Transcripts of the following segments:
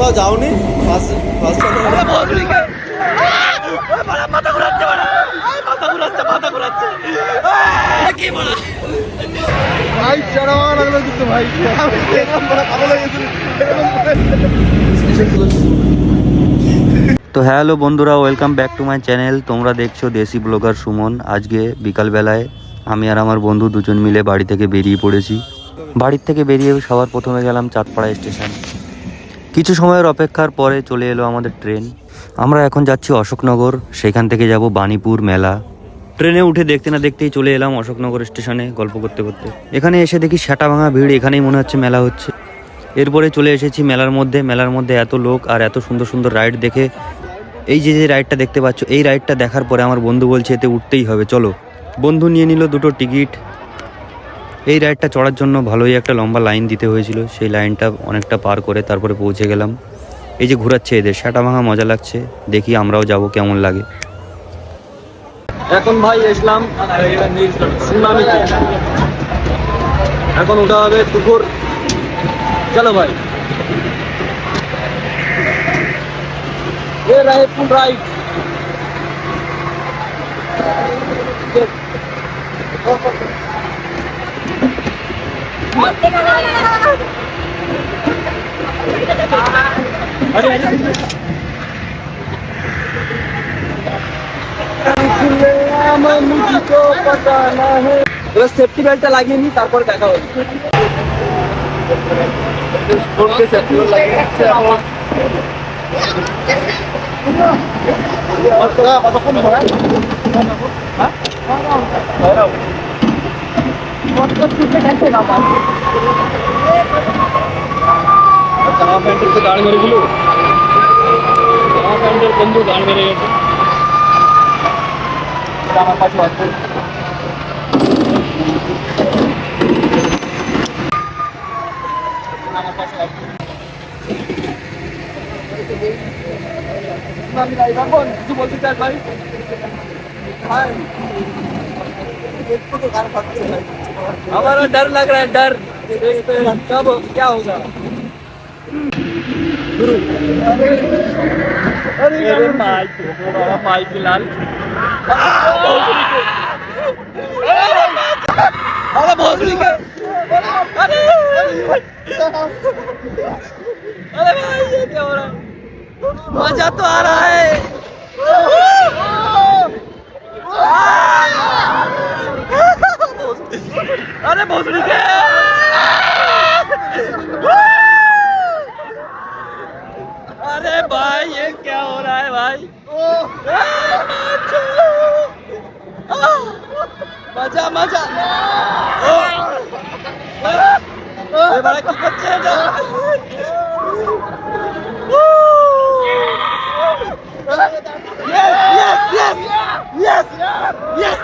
কোথাও যাওনি? তো হ্যালো বন্ধুরা, welcome back to my channel. তোমরা দেখছো দেশি ব্লগার সুমন। আজকে বিকালবেলায় আমি আর আমার বন্ধু দুজন মিলে বাড়ি থেকে বেরিয়ে পড়েছি। বাড়ির থেকে বেরিয়ে সবার প্রথমে গেলাম চাঁদপাড়া স্টেশন। কিছু সময়ের অপেক্ষার পরে চলে এলো আমাদের ট্রেন। আমরা এখন যাচ্ছি অশোকনগর, সেখান থেকে যাব বাণীপুর মেলা। ট্রেনে উঠে দেখতে না দেখতেই চলে এলাম অশোকনগর স্টেশনে গল্প করতে করতে। এখানে এসে দেখি সেটা ভাঙা ভিড়, এখানেই মনে হচ্ছে মেলা হচ্ছে। এরপরে চলে এসেছি মেলার মধ্যে। মেলার মধ্যে এত লোক আর এত সুন্দর সুন্দর রাইড দেখে, এই যে রাইডটা দেখতে পাচ্ছ, এই রাইডটা দেখার পরে আমার বন্ধু বলছে এতে উঠতেই হবে, চলো। বন্ধু নিয়ে নিল দুটো টিকিট। এই রাইডটা চড়ার জন্য ভালোই একটা লম্বা লাইন দিতে হয়েছিল, সেই লাইনটা অনেকটা পার করে তারপরে পৌঁছে গেলাম। এই যে ঘোরাচ্ছে এদের, সেটা ভাঙা মজা লাগছে, দেখি আমরাও যাব কেমন লাগে। এখন ভাই এসলাম সুনামিতে, এখন ওটা হবে পুকুর। চলো ভাই, ये रहे फुल राइट। मुझको पता ना है। এবার সেফটি বেল্টটা লাগিয়ে নি, তারপর দেখা হবে। সেফটি বেল্ট লাগিয়ে নিচ্ছে এখন। জামা প্যান্টের তো গাড় মেরে দিল, জামা প্যান্টের বন্ধু গাড় মেরে গেছে। আমার কাছে আছে কিছু বলতে চাই ভাই? हमारा डर लग रहा है, डर। देखते हैं कब क्या होगा। अरे माइक लाल, अरे भोसड़ी के, अरे अरे भाई ये क्या हो रहा है? मजा तो आ रहा है। अरे भोसड़ी के, अरे भाई ये क्या हो रहा है भाई? मजा मजा बड़ा की बच्चे yes yes yes yes yes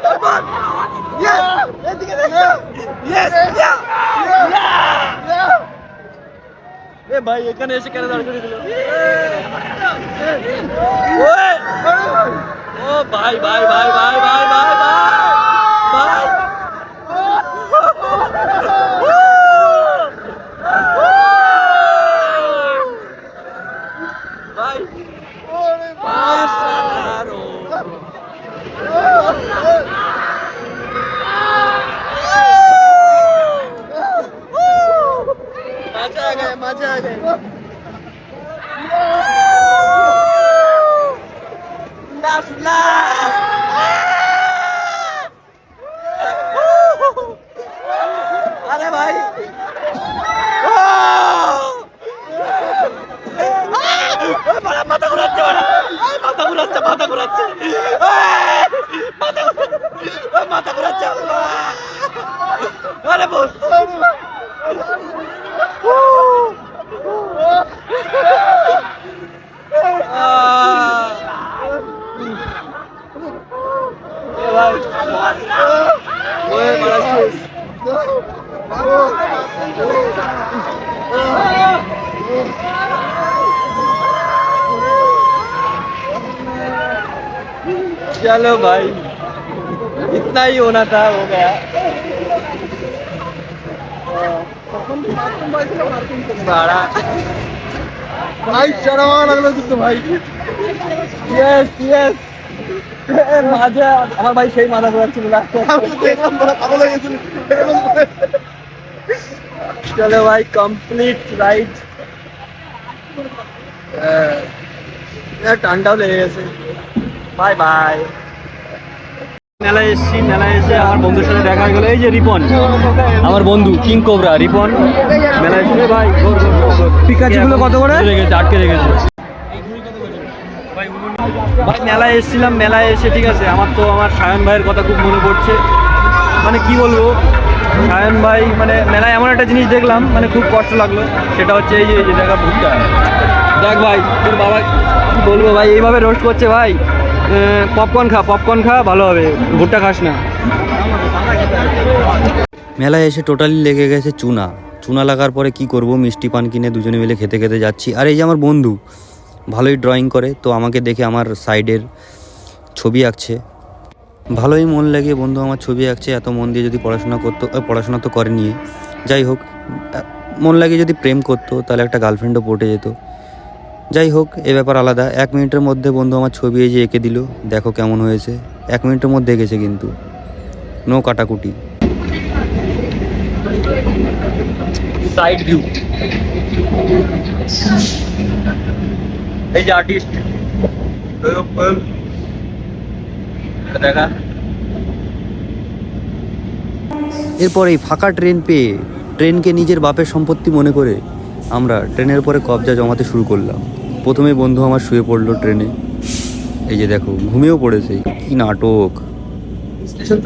come on yes yes yeah এ ভাই এখানে এসে কেন দাঁড় করে দিল? ও ভাই ভাই ভাই ভাই ভাই ভাই ভাই ভাই मजा आ गया, मजा आ गया। अरे भाई बड़ा माथा घुराচ্ছে, माथा घुराচ্ছে, माथा घुराচ্ছে, माथा घुराচ্ছে। अरे बोल चलो भाई, इतना ही होना था, हो गया। भाड़ा भाई शर्मा লাগলো কিন্তু ভাই यस यस माझ्या আমার ভাই সেই মাথা ঘোরা ছিল লাগতো ভালো লেগেছিল চলো ভাই কমপ্লিট রাইড ঠান্ডাও লেগে গেছে বাই বাই মেলায় এসেছি মেলায় এসে আমার বন্ধুর সাথে দেখা হয়ে গেলো এই যে রিপন আমার বন্ধু কিং কোবরা রিপন মেলায় এসে ভাই পিকাচুগুলো কত করে রেখেছে আটকে রেখেছে ভাই মেলায় এসেছিলাম মেলায় এসে ঠিক আছে আমার তো আমার সায়ন ভাইয়ের কথা খুব মনে পড়ছে মানে কি বলবো সায়ন ভাই মানে মেলায় এমন একটা জিনিস দেখলাম মানে খুব কষ্ট লাগলো সেটা হচ্ছে এই যে দেখা ভুট্টা দেখ ভাই তোর বাবা কি বলবো ভাই এইভাবে রোস্ট করছে ভাই পপকর্ন খা ভালো হবে ভুট্টা খাস না মেলায় এসে টোটালি লেগে গেছে চুনা লাগার পরে কি করব মিষ্টি পান কিনে দুজনে মিলে খেতে খেতে যাচ্ছি আর এই যে আমার বন্ধু ভালোই ড্রয়িং করে তো আমাকে দেখে আমার সাইডের ছবি আঁকছে ভালোই মন লাগে বন্ধু আমার ছবি আঁকছে এত মন দিয়ে যদি পড়াশোনা তো করেনি যাই হোক মন লাগে যদি প্রেম করতো তাহলে একটা গার্লফ্রেন্ডও পটে যেত যাই হোক এ ব্যাপার আলাদা 1 মিনিটের মধ্যে বন্ধু আমার ছবি এই যে এঁকে দিল দেখো কেমন হয়েছে 1 মিনিটের মধ্যে এঁকেছে কিন্তু নো কাটাকুটি সাইড ভিউ এই যে আর্টিস্ট দেখা এরপর এই ফাঁকা ট্রেন পেয়ে ট্রেনকে নিজের বাপের সম্পত্তি মনে করে আমরা ট্রেনের পরে কবজা জমাতে শুরু করলাম প্রথমে বন্ধু আমার শুয়ে পড়লো ট্রেনে এই যে দেখো ঘুমিয়েও পড়েছে কি নাটক স্টেশন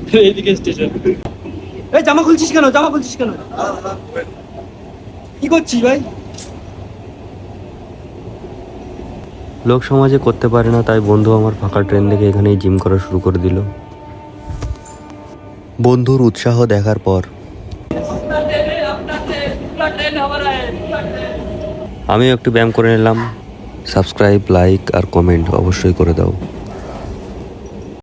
তো এইদিকে স্টেশন এই জামা খুলছিস কেন কি করছিস ভাই লোক সমাজে করতে পারে না তাই বন্ধু আমার ফাঁকা ট্রেন দেখে এখানেই জিম করা শুরু করে দিল বন্ধুর উৎসাহ দেখার পর আমিও একটু ব্যায়াম করে নিলাম সাবস্ক্রাইব লাইক আর কমেন্ট অবশ্যই করে দাও